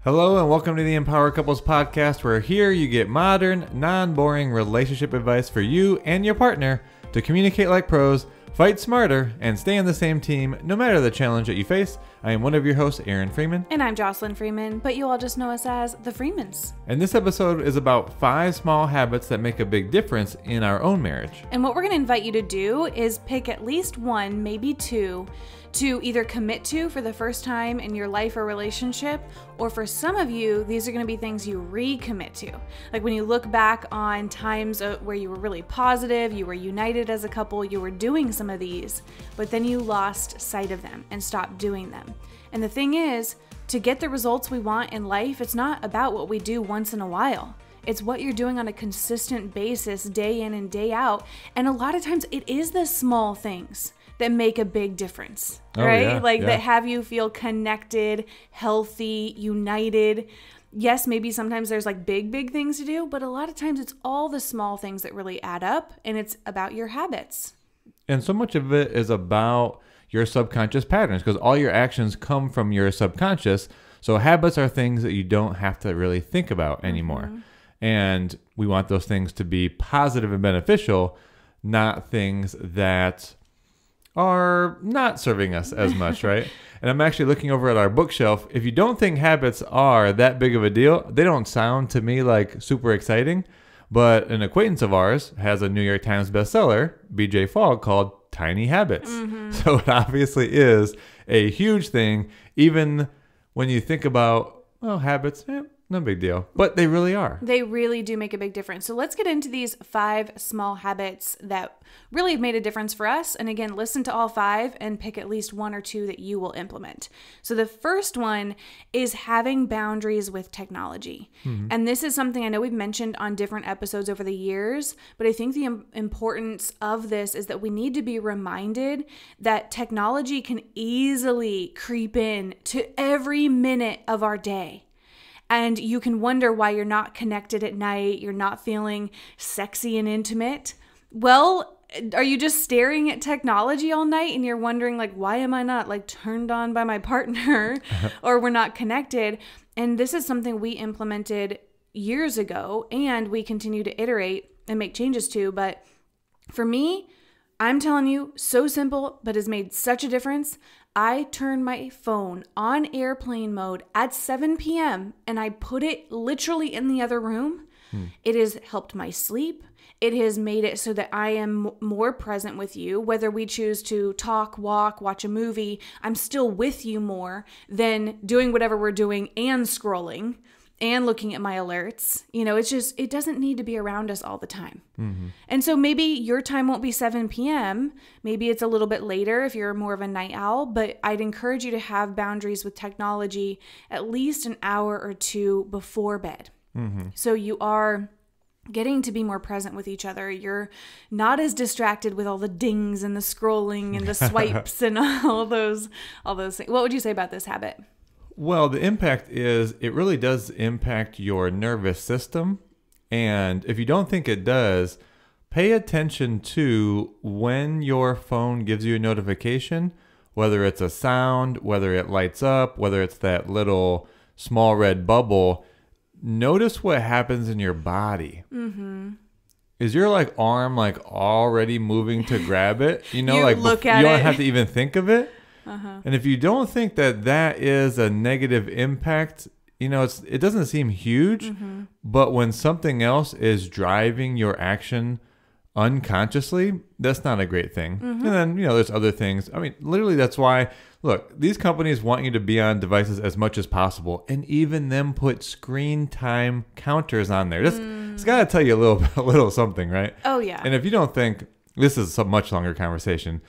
Hello and welcome to the Empower Couples podcast, where here you get modern, non-boring relationship advice for you and your partner to communicate like pros, fight smarter, and stay on the same team no matter the challenge that you face. I am one of your hosts, Aaron Freeman. And I'm Jocelyn Freeman, but you all just know us as the Freemans. And this episode is about 5 small habits that make a big difference in our own marriage. And what we're going to invite you to do is pick at least one, maybe two, to either commit to for the first time in your life or relationship, or for some of you, these are going to be things you recommit to. Like when you look back on times where you were really positive, you were united as a couple, you were doing some of these, but then you lost sight of them and stopped doing them. And the thing is, to get the results we want in life, it's not about what we do once in a while. It's what you're doing on a consistent basis, day in and day out. And a lot of times it is the small things that make a big difference, right? That have you feel connected, healthy, united. Yes, maybe sometimes there's like big things to do, but a lot of times it's all the small things that really add up, and it's about your habits. And so much of it is about your subconscious patterns, because all your actions come from your subconscious. So habits are things that you don't have to really think about anymore. Mm-hmm. And we want those things to be positive and beneficial, not things that are not serving us as much, right? And I'm actually looking over at our bookshelf. If you don't think habits are that big of a deal, they don't sound to me like super exciting. But an acquaintance of ours has a New York Times bestseller, BJ Fogg, called Tiny Habits. Mm-hmm. So it obviously is a huge thing, even when you think about, well, habits, no big deal. But they really are. They really do make a big difference. So let's get into these 5 small habits that really have made a difference for us. And again, listen to all 5 and pick at least 1 or 2 that you will implement. So the first one is having boundaries with technology. Mm-hmm. And this is something I know we've mentioned on different episodes over the years, but I think the importance of this is that we need to be reminded that technology can easily creep in to every minute of our day. And you can wonder why you're not connected at night, you're not feeling sexy and intimate. Well, are you just staring at technology all night and you're wondering, like, why am I not like turned on by my partner or we're not connected? And this is something we implemented years ago and we continue to iterate and make changes to. But for me, I'm telling you, so simple, but has made such a difference. I turn my phone on airplane mode at 7 p.m. and I put it literally in the other room. It has helped my sleep. It has made it so that I am more present with you. Whether we choose to talk, walk, watch a movie, I'm still with you more than doing whatever we're doing and scrolling and looking at my alerts. You know, it's just, it doesn't need to be around us all the time. Mm-hmm. And so maybe your time won't be 7 p.m. Maybe it's a little bit later if you're more of a night owl, but I'd encourage you to have boundaries with technology at least an hour or 2 before bed. Mm-hmm. So you are getting to be more present with each other. You're not as distracted with all the dings and the scrolling and the swipes and all those things. What would you say about this habit? Well, the impact is it really does impact your nervous system. And if you don't think it does, pay attention to when your phone gives you a notification, whether it's a sound, whether it lights up, whether it's that little small red bubble. Notice what happens in your body. Mm-hmm. Is your arm already moving to grab it? You know, you don't have to even think of it. Uh-huh. And if you don't think that is a negative impact, you know, it doesn't seem huge, mm-hmm. but when something else is driving your action unconsciously, that's not a great thing. Mm-hmm. And then, you know, there's other things. I mean, literally, that's why, look, these companies want you to be on devices as much as possible, and even them put screen time counters on there. It's got to tell you a little something, right? Oh, yeah. And if you don't think, this is a much longer conversation,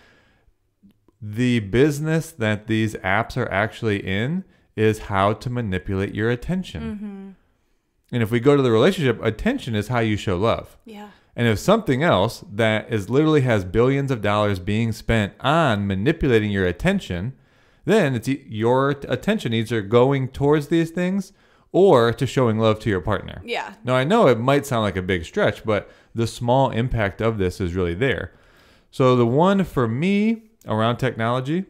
the business that these apps are actually in is how to manipulate your attention. Mm-hmm. And if we go to the relationship, attention is how you show love. Yeah. And if something else that is literally has billions of dollars being spent on manipulating your attention, then it's your attention either going towards these things or to showing love to your partner. Yeah. Now, I know it might sound like a big stretch, but the small impact of this is really there. So the one for me around technology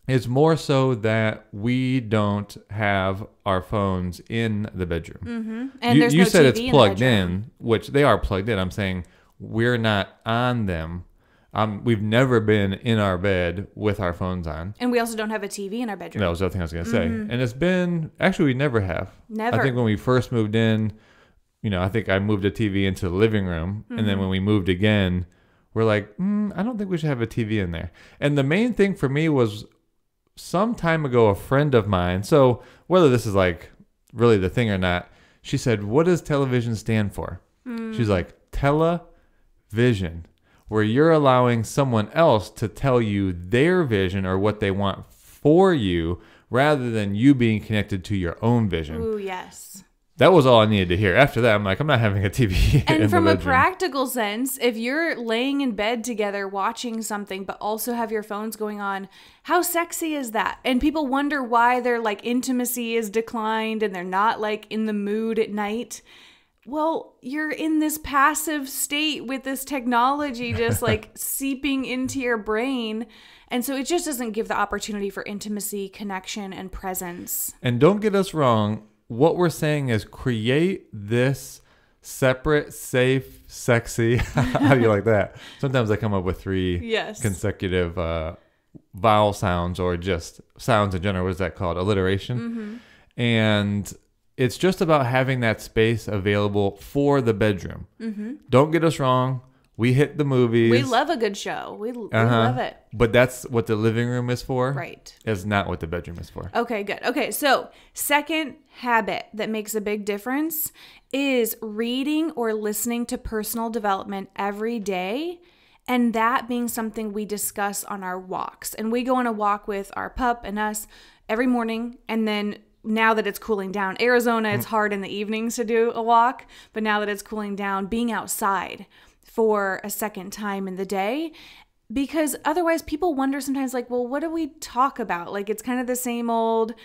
It's more so that we don't have our phones in the bedroom. Mm-hmm. And there's you no said TV it's in the plugged bedroom. in, which they are plugged in. I'm saying we're not on them. We've never been in our bed with our phones on. And we also don't have a TV in our bedroom. That was the other thing I was going to say. And it's been, actually, we never have. Never. I think when we first moved in, I think I moved a TV into the living room. And then when we moved again, we're like, I don't think we should have a TV in there. And the main thing for me was some time ago, a friend of mine, so whether this is like really the thing or not, she said, what does television stand for? She's like, television, where you're allowing someone else to tell you their vision or what they want for you rather than you being connected to your own vision. Ooh, yes. That was all I needed to hear. After that, I'm like, I'm not having a TV in And from the a bedroom. practical sense, if you're laying in bed together watching something, but also have your phones going on, how sexy is that? And people wonder why their like intimacy is declined and they're not like in the mood at night. Well, you're in this passive state with this technology just like seeping into your brain. And so it just doesn't give the opportunity for intimacy, connection, and presence. And don't get us wrong. What we're saying is create this separate, safe, sexy. How do you like that? Sometimes I come up with 3 Yes. consecutive vowel sounds or just sounds in general. What is that called? Alliteration. And it's just about having that space available for the bedroom. Don't get us wrong. We hit the movies. We love a good show. We love it. But that's what the living room is for. Right. It's not what the bedroom is for. Okay, good. Okay, so second habit that makes a big difference is reading or listening to personal development every day. And that being something we discuss on our walks. And we go on a walk with our pup and us every morning. And then now that it's cooling down, Arizona, it's hard in the evenings to do a walk. But now that it's cooling down, being outside for a second time in the day, because otherwise people wonder sometimes like, well, what do we talk about? Like, it's kind of the same old,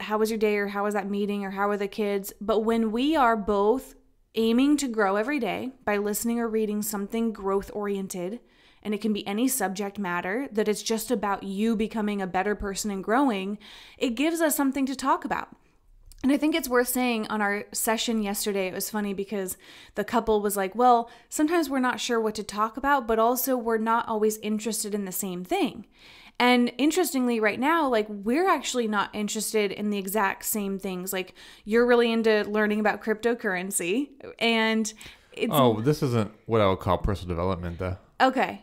how was your day, or how was that meeting, or how are the kids? But when we are both aiming to grow every day by listening or reading something growth oriented, and it can be any subject matter, that it's just about you becoming a better person and growing, it gives us something to talk about. And I think it's worth saying on our session yesterday, it was funny because the couple was like, well, sometimes we're not sure what to talk about, but also we're not always interested in the same thing. And interestingly, right now, like, we're actually not interested in the exact same things. Like, you're really into learning about cryptocurrency, and it's... Oh, this isn't what I would call personal development, though. Okay.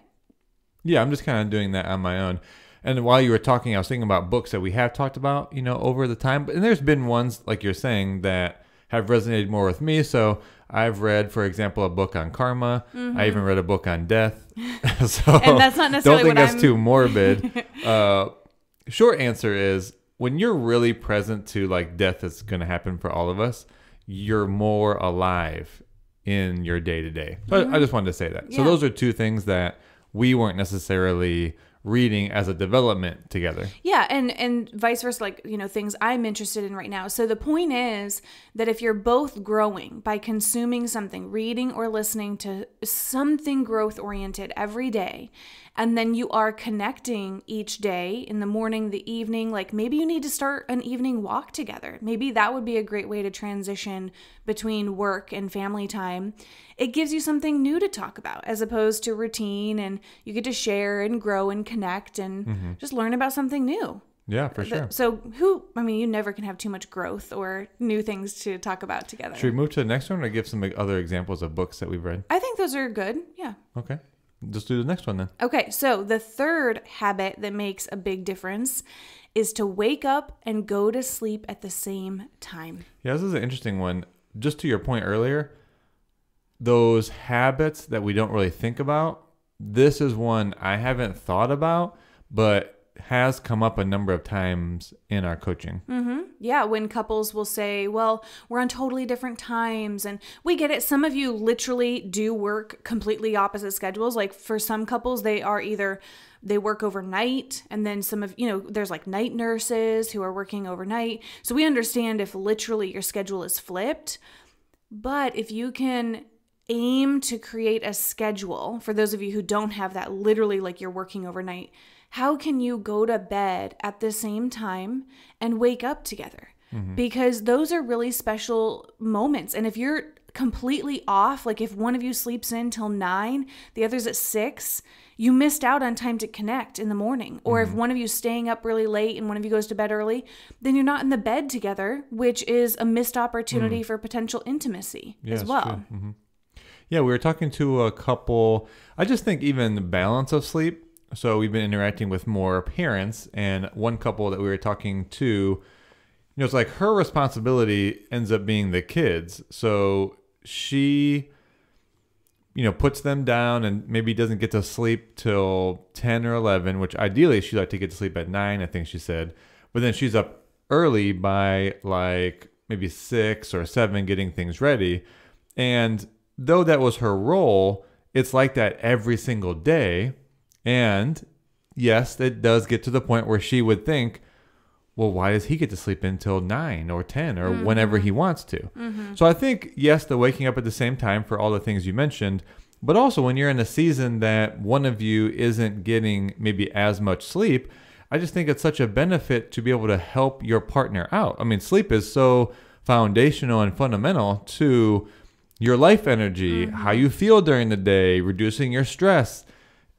Yeah, I'm just kind of doing that on my own. And while you were talking, I was thinking about books that we have talked about, over the time. And there's been ones, like you're saying, that have resonated more with me. So I've read, for example, a book on karma. I even read a book on death. So And that's not necessarily don't think what that's too morbid. Short answer is, when you're really present to like death is going to happen for all of us, you're more alive in your day to day. But I just wanted to say that. Yeah. So those are 2 things that we weren't necessarily reading as a development together. Yeah, and vice versa, like, things I'm interested in right now. So the point is that if you're both growing by consuming something, reading or listening to something growth oriented every day, and then you are connecting each day in the morning, the evening, like maybe you need to start an evening walk together. Maybe that would be a great way to transition between work and family time. It gives you something new to talk about as opposed to routine, and you get to share and grow and connect and just learn about something new. Yeah, for sure. So you never can have too much growth or new things to talk about together. Should we move to the next one or give some other examples of books that we've read? I think those are good. Yeah. Okay. Just do the next one then. Okay, so the third habit that makes a big difference is to wake up and go to sleep at the same time. Yeah, this is an interesting one. Just to your point earlier, those habits that we don't really think about, this is one I haven't thought about, but has come up a number of times in our coaching. Yeah, when couples will say, well, we're on totally different times, and we get it. Some of you literally do work completely opposite schedules. Like for some couples, they work overnight, and then some of, there's like night nurses who are working overnight. So we understand if literally your schedule is flipped, but if you can aim to create a schedule, for those of you who don't have that, literally like you're working overnight, how can you go to bed at the same time and wake up together? Because those are really special moments. And if you're completely off, like if one of you sleeps in till 9, the other's at 6, you missed out on time to connect in the morning. Or if one of you's staying up really late and one of you goes to bed early, then you're not in the bed together, which is a missed opportunity for potential intimacy as well. Yeah, we were talking to a couple. I just think even the balance of sleep. So we've been interacting with more parents, and one couple that we were talking to, it's like her responsibility ends up being the kids. So she, puts them down and maybe doesn't get to sleep till 10 or 11, which ideally she'd like to get to sleep at 9, I think she said. But then she's up early by like maybe 6 or 7 getting things ready. And though that was her role, it's like that every single day. And yes, it does get to the point where she would think, well, why does he get to sleep until 9 or 10 or whenever he wants to? So I think, yes, the waking up at the same time for all the things you mentioned, but also when you're in a season that one of you isn't getting maybe as much sleep, I just think it's such a benefit to be able to help your partner out. I mean, sleep is so foundational and fundamental to your life energy, how you feel during the day, reducing your stress.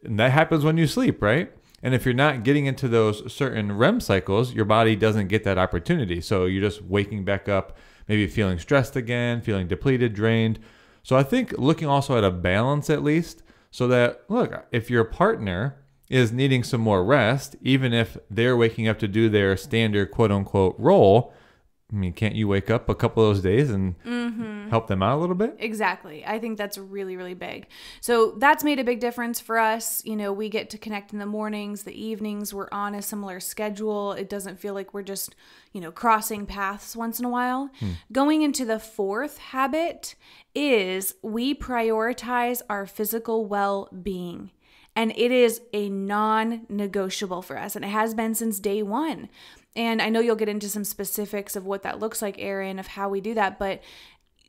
And that happens when you sleep, right? And if you're not getting into those certain REM cycles, your body doesn't get that opportunity. So you're just waking back up, maybe feeling stressed again, feeling depleted, drained. So I think looking also at a balance at least, so that, look, if your partner is needing some more rest, even if they're waking up to do their standard quote unquote role, I mean, can't you wake up a couple of those days and help them out a little bit? Exactly. I think that's really, really big. So that's made a big difference for us. We get to connect in the mornings, the evenings, we're on a similar schedule. It doesn't feel like we're just, crossing paths once in a while. Going into the 4th habit is we prioritize our physical well-being. And it is a non-negotiable for us. And it has been since day one. And I know you'll get into some specifics of what that looks like, Erin, of how we do that. But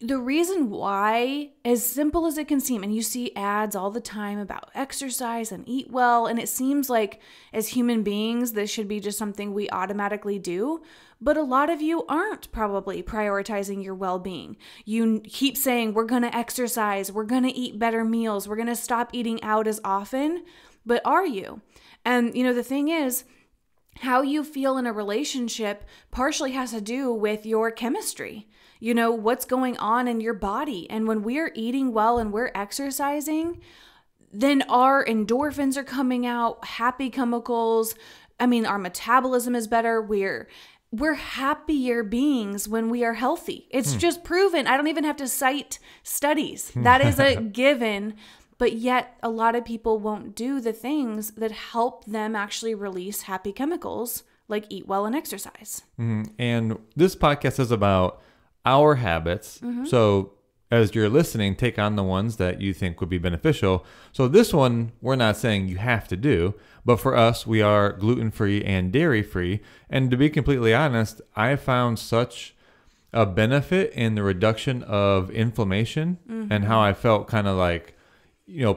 the reason why, as simple as it can seem, and you see ads all the time about exercise and eat well, and it seems like as human beings, this should be just something we automatically do. But a lot of you aren't probably prioritizing your well-being. You keep saying, we're going to exercise, we're going to eat better meals, we're going to stop eating out as often. But are you? And, the thing is, how you feel in a relationship partially has to do with your chemistry. What's going on in your body. And when we're eating well and we're exercising, then our endorphins are coming out, happy chemicals. I mean, our metabolism is better. We're happier beings when we are healthy. It's just proven. I don't even have to cite studies. That is a given. But yet a lot of people won't do the things that help them actually release happy chemicals, like eat well and exercise. And this podcast is about our habits. So as you're listening, take on the ones that you think would be beneficial. So this one, we're not saying you have to do, but for us, we are gluten-free and dairy-free. And to be completely honest, I found such a benefit in the reduction of inflammation and how I felt kind of like,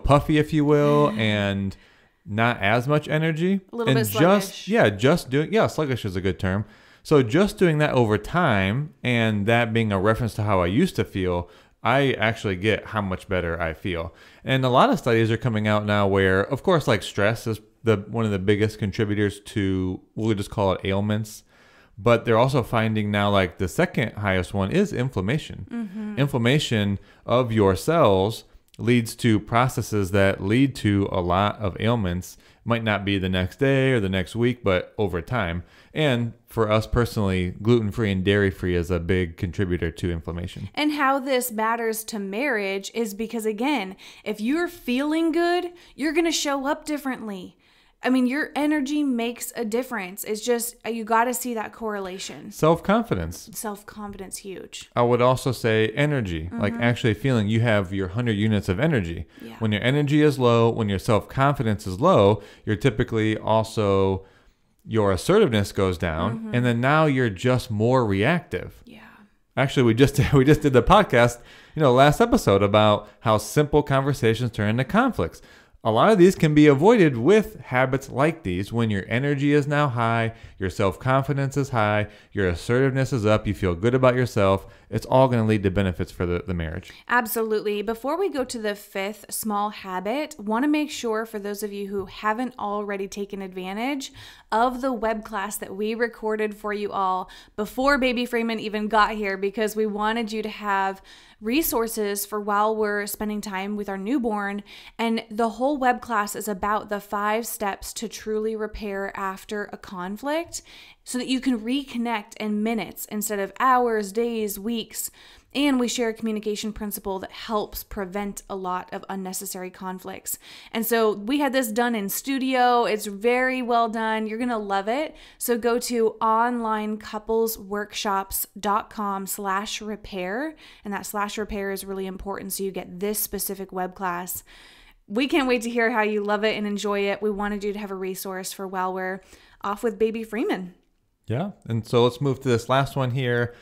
puffy, if you will, and not as much energy. A little bit sluggish. Sluggish is a good term. So just doing that over time, and that being a reference to how I used to feel, I actually get how much better I feel. And a lot of studies are coming out now where, of course, like stress is one of the biggest contributors to, we'll just call it ailments. But they're also finding now, like the second highest one is inflammation. Inflammation of your cells leads to processes that lead to a lot of ailments. Might not be the next day or the next week, but over time. And for us personally, gluten-free and dairy-free is a big contributor to inflammation. And how this matters to marriage is because, again, if you're feeling good, you're going to show up differently. I mean, your energy makes a difference. It's just, you got to see that correlation. Self-confidence. Self-confidence, huge. I would also say energy, like actually feeling you have your 100 units of energy. Yeah. When your energy is low, when your self-confidence is low, you're typically also, your assertiveness goes down, and then now you're just more reactive. Yeah. Actually, we just did the podcast, last episode about how simple conversations turn into conflicts. a lot of these can be avoided with habits like these. When your energy is now high, your self-confidence is high, your assertiveness is up, you feel good about yourself, it's all going to lead to benefits for the marriage. Absolutely. Before we go to the fifth small habit, want to make sure for those of you who haven't already taken advantage of the web class that we recorded for you all before baby Freeman even got here, because we wanted you to have resources for while we're spending time with our newborn. And the whole web class is about the 5 steps to truly repair after a conflict, so that you can reconnect in minutes instead of hours, days, weeks. And we share a communication principle that helps prevent a lot of unnecessary conflicts. And so we had this done in studio. It's very well done. You're going to love it. So go to onlinecouplesworkshops.com/repair. And that /repair is really important. So you get this specific web class. We can't wait to hear how you love it and enjoy it. We wanted you to have a resource for while we're off with baby Freeman. Yeah. And so let's move to this last one here.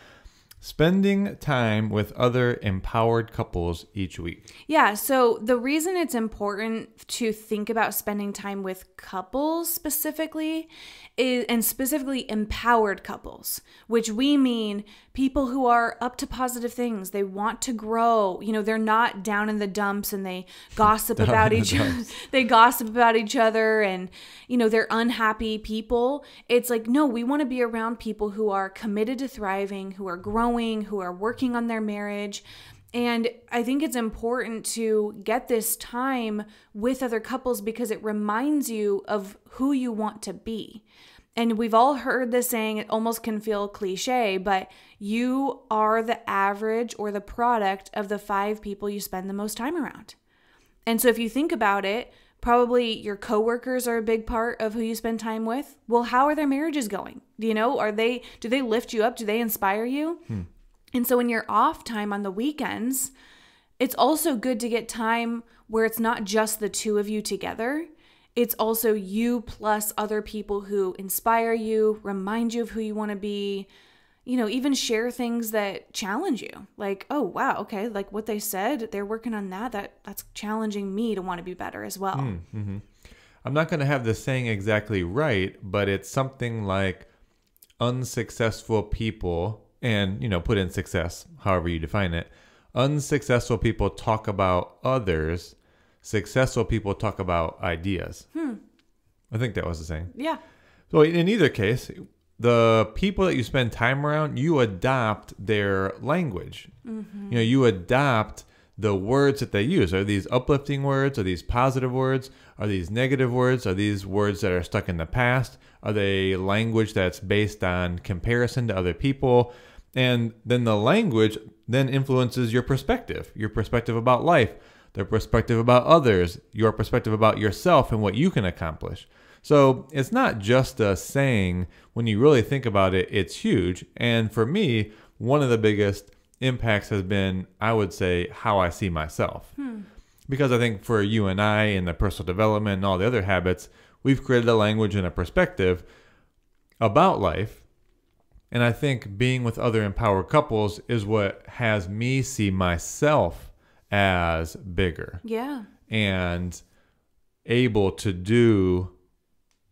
Spending time with other empowered couples each week. Yeah, so the reason it's important to think about spending time with couples specifically is, and specifically empowered couples, which we mean people who are up to positive things. They want to grow. You know, they're not down in the dumps and they gossip about each other. They gossip about each other and, you know, they're unhappy people. It's like, no, we want to be around people who are committed to thriving, who are growing, who are working on their marriage. And I think it's important to get this time with other couples because it reminds you of who you want to be. And we've all heard this saying, it almost can feel cliche, but you are the average or the product of the 5 people you spend the most time around. And so if you think about it, probably your coworkers are a big part of who you spend time with. Well, how are their marriages going? You know, do they lift you up? Do they inspire you? And so when you're off time on the weekends, it's also good to get time where it's not just the 2 of you together. It's also you plus other people who inspire you, remind you of who you want to be, you know, even share things that challenge you. Like, oh, wow, okay, like what they said, they're working on that's challenging me to want to be better as well. Mm-hmm. I'm not going to have this saying exactly right, but it's something like unsuccessful people, and, you know, put in success, however you define it. Unsuccessful people talk about others. Successful people talk about ideas. I think that was the saying. Yeah. So in either case, the people that you spend time around, you adopt their language. Mm-hmm. You know, you adopt the words that they use. Are these uplifting words? Are these positive words? Are these negative words? Are these words that are stuck in the past? Are they language that's based on comparison to other people? And then the language then influences your perspective about life, their perspective about others, your perspective about yourself and what you can accomplish. So it's not just a saying. When you really think about it, it's huge. And for me, one of the biggest impacts has been, I would say, how I see myself. Because I think for you and I in the personal development and all the other habits, we've created a language and a perspective about life. And I think being with other empowered couples is what has me see myself as bigger. Yeah. And able to do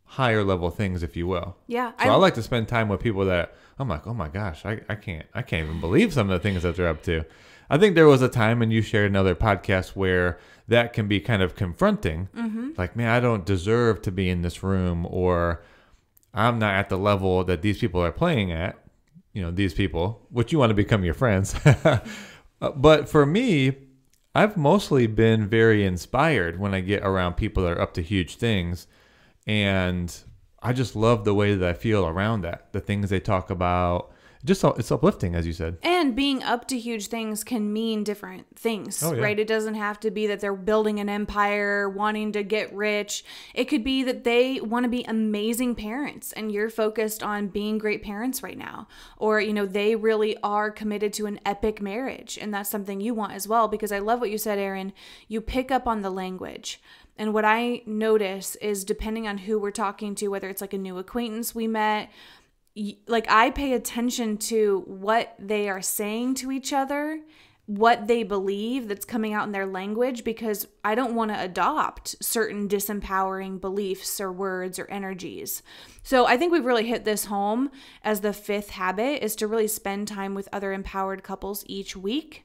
higher level things, if you will. Yeah. So I like to spend time with people that I'm like, oh my gosh, I can't even believe some of the things that they're up to. I think there was a time, and you shared another podcast, where that can be kind of confronting. Mm-hmm. Like, man, I don't deserve to be in this room, or I'm not at the level that these people are playing at. You know, these people, which you want to become your friends. But for me, I've mostly been very inspired when I get around people that are up to huge things. And I just love the way that I feel around that. The things they talk about. Just it's uplifting, as you said. And being up to huge things can mean different things, right? It doesn't have to be that they're building an empire, wanting to get rich. It could be that they want to be amazing parents and you're focused on being great parents right now. Or, you know, they really are committed to an epic marriage, and that's something you want as well. Because I love what you said, Aaron. You pick up on the language. And what I notice is, depending on who we're talking to, whether it's like a new acquaintance we met, like I pay attention to what they are saying to each other what they believe that's coming out in their language, because I don't want to adopt certain disempowering beliefs or words or energies. So I think we've really hit this home as the 5th habit is to really spend time with other empowered couples each week.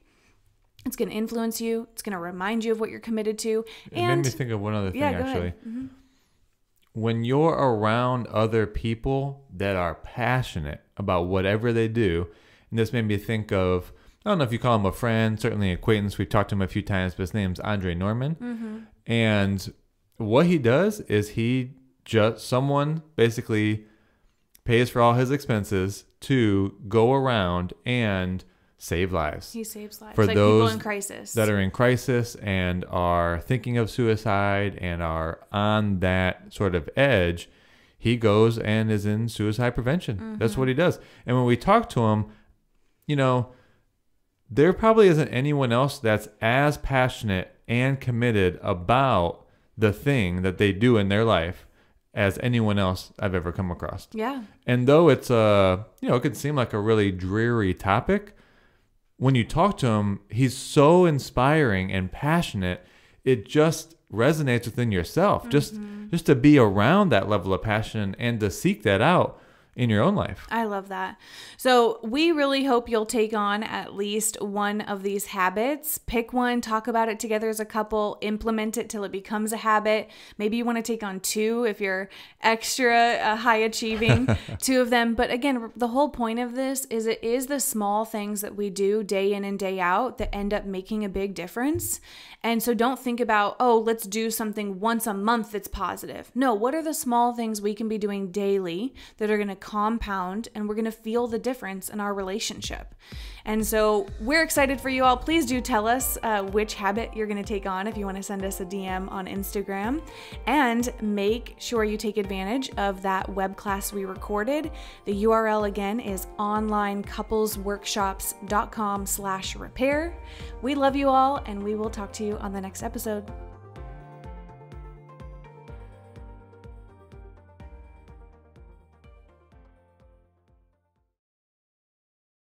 It's going to influence you. It's going to remind you of what you're committed to. It made me think of one other thing, actually. Mm-hmm. When you're around other people that are passionate about whatever they do, and this made me think of, I don't know if you call him a friend, certainly an acquaintance. We've talked to him a few times, but his name's Andre Norman. Mm-hmm. And what he does is someone basically pays for all his expenses to go around and save lives. He saves lives. For like those people in crisis. that are in crisis and are thinking of suicide and are on that sort of edge, he goes and is in suicide prevention. Mm-hmm. That's what he does. And when we talk to him, there probably isn't anyone else that's as passionate and committed about the thing that they do in their life as anyone else I've ever come across. Yeah. And though it's it could seem like a really dreary topic, when you talk to him, he's so inspiring and passionate. It just resonates within yourself. Mm-hmm. Just to be around that level of passion and to seek that out in your own life. I love that. So we really hope you'll take on at least one of these habits. Pick one, talk about it together as a couple, implement it till it becomes a habit. Maybe you want to take on 2 if you're extra high achieving, 2 of them. But again, the whole point of this is it is the small things that we do day in and day out that end up making a big difference. And so don't think about, let's do something once a month that's positive. No, what are the small things we can be doing daily that are going to compound, and we're going to feel the difference in our relationship? And so we're excited for you all. Please do tell us which habit you're going to take on if you want to send us a DM on Instagram, and make sure you take advantage of that web class we recorded. The URL again is onlinecouplesworkshops.com/repair. We love you all, and we will talk to you on the next episode.